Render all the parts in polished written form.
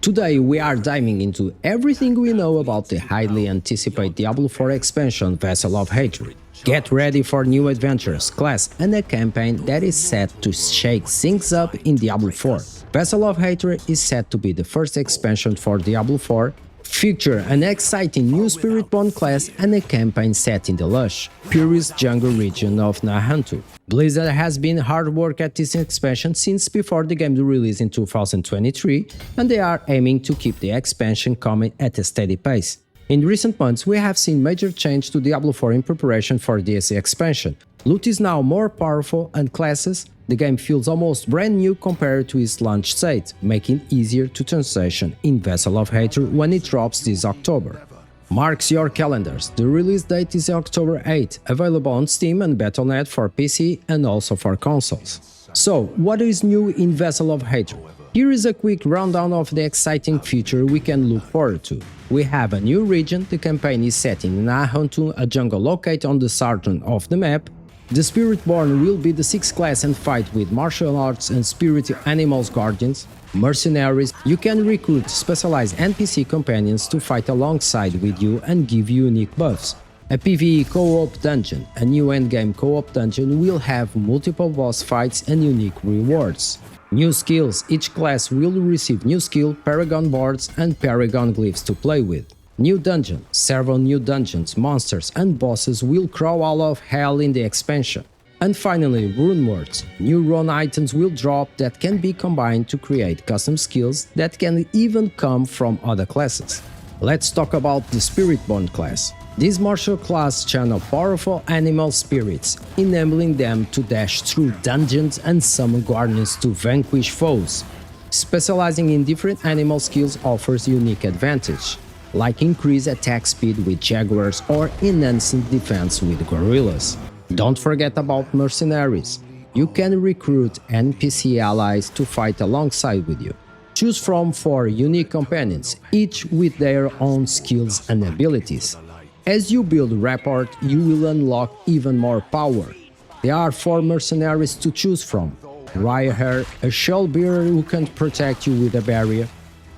Today we are diving into everything we know about the highly anticipated Diablo 4 expansion Vessel of Hatred. Get ready for new adventures, class, and a campaign that is set to shake things up in Diablo 4. Vessel of Hatred is set to be the first expansion for Diablo 4, feature an exciting new Spiritborn class and a campaign set in the lush, purest jungle region of Nahantu. Blizzard has been hard at work at this expansion since before the game's release in 2023, and they are aiming to keep the expansion coming at a steady pace. In recent months, we have seen major change to Diablo 4 in preparation for this expansion. Loot is now more powerful and classes. The game feels almost brand new compared to its launch date, making it easier to transition in Vessel of Hatred when it drops this October. Marks your calendars, the release date is October 8, available on Steam and Battle.net for PC and also for consoles. So, what is new in Vessel of Hatred? Here is a quick rundown of the exciting future we can look forward to. We have a new region, the campaign is set in Nahantu, a jungle located on the southern of the map. The Spiritborn will be the 6th class and fight with martial arts and spirit animals guardians. Mercenaries, you can recruit specialized NPC companions to fight alongside with you and give you unique buffs. A PvE co-op dungeon, a new endgame co-op dungeon will have multiple boss fights and unique rewards. New skills, each class will receive new skill, paragon boards and paragon glyphs to play with. New dungeon, several new dungeons, monsters and bosses will crawl out of hell in the expansion. And finally, Runewords. New rune items will drop that can be combined to create custom skills that can even come from other classes. Let's talk about the Spiritborn class. This martial class channel powerful animal spirits, enabling them to dash through dungeons and summon guardians to vanquish foes. Specializing in different animal skills offers unique advantage, like increased attack speed with jaguars or enhancing defense with gorillas. Don't forget about Mercenaries. You can recruit NPC allies to fight alongside with you. Choose from 4 unique companions, each with their own skills and abilities. As you build rapport, you will unlock even more power. There are 4 mercenaries to choose from. Raiher, a shell bearer who can protect you with a barrier.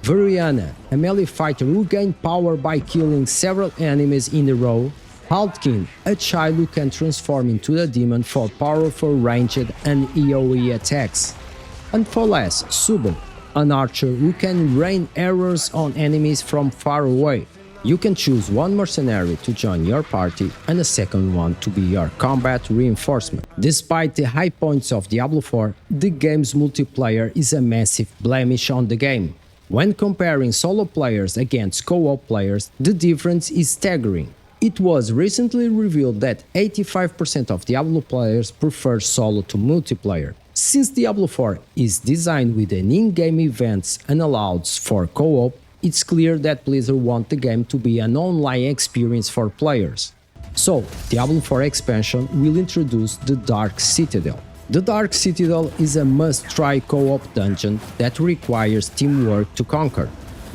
Variana, a melee fighter who gains power by killing several enemies in a row. Haltkin, a child who can transform into a demon for powerful ranged and AoE attacks. And for last, Subal, an archer who can rain arrows on enemies from far away. You can choose one mercenary to join your party and a second one to be your combat reinforcement. Despite the high points of Diablo 4, the game's multiplayer is a massive blemish on the game. When comparing solo players against co-op players, the difference is staggering. It was recently revealed that 85% of Diablo players prefer solo to multiplayer. Since Diablo 4 is designed with an in-game events and allows for co-op, it's clear that Blizzard wants the game to be an online experience for players. So, Diablo 4 expansion will introduce the Dark Citadel. The Dark Citadel is a must-try co-op dungeon that requires teamwork to conquer.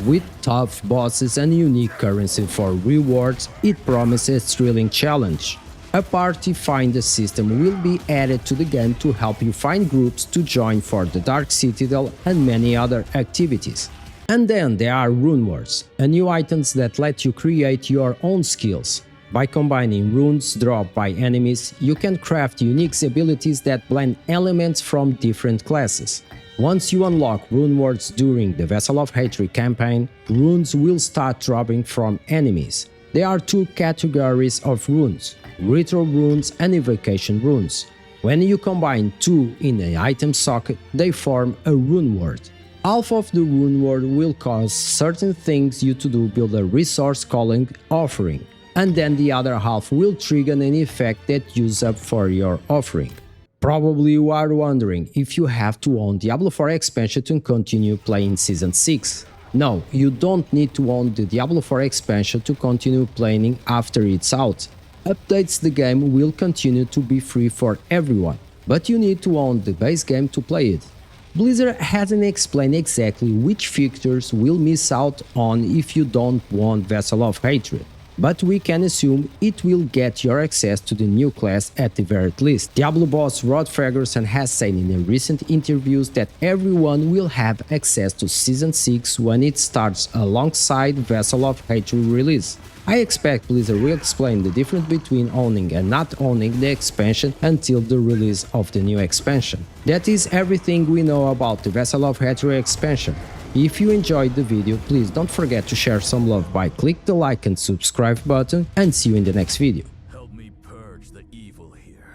With tough bosses and unique currency for rewards, it promises a thrilling challenge. A party finder system will be added to the game to help you find groups to join for the Dark Citadel and many other activities. And then there are Runewords, a new items that let you create your own skills. By combining runes dropped by enemies, you can craft unique abilities that blend elements from different classes. Once you unlock Runewords during the Vessel of Hatred campaign, runes will start dropping from enemies. There are 2 categories of runes, Ritual runes and Evocation runes. When you combine 2 in an item socket, they form a Runeword. Half of the Runeword will cause certain things you to do build a resource calling offering, and then the other half will trigger an effect that use up for your offering. Probably you are wondering if you have to own Diablo 4 expansion to continue playing Season 6. No, you don't need to own the Diablo 4 expansion to continue playing after it's out. Updates the game will continue to be free for everyone, but you need to own the base game to play it. Blizzard hasn't explained exactly which features will miss out on if you don't want Vessel of Hatred. but we can assume it will get your access to the new class at the very least. Diablo boss Rod Ferguson has said in the recent interviews that everyone will have access to Season 6 when it starts alongside Vessel of Hatred release. I expect Blizzard will explain the difference between owning and not owning the expansion until the release of the new expansion. That is everything we know about the Vessel of Hatred expansion. If you enjoyed the video, please don't forget to share some love by click the like and subscribe button, and see you in the next video. Help me purge the evil here.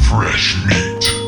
Fresh meat.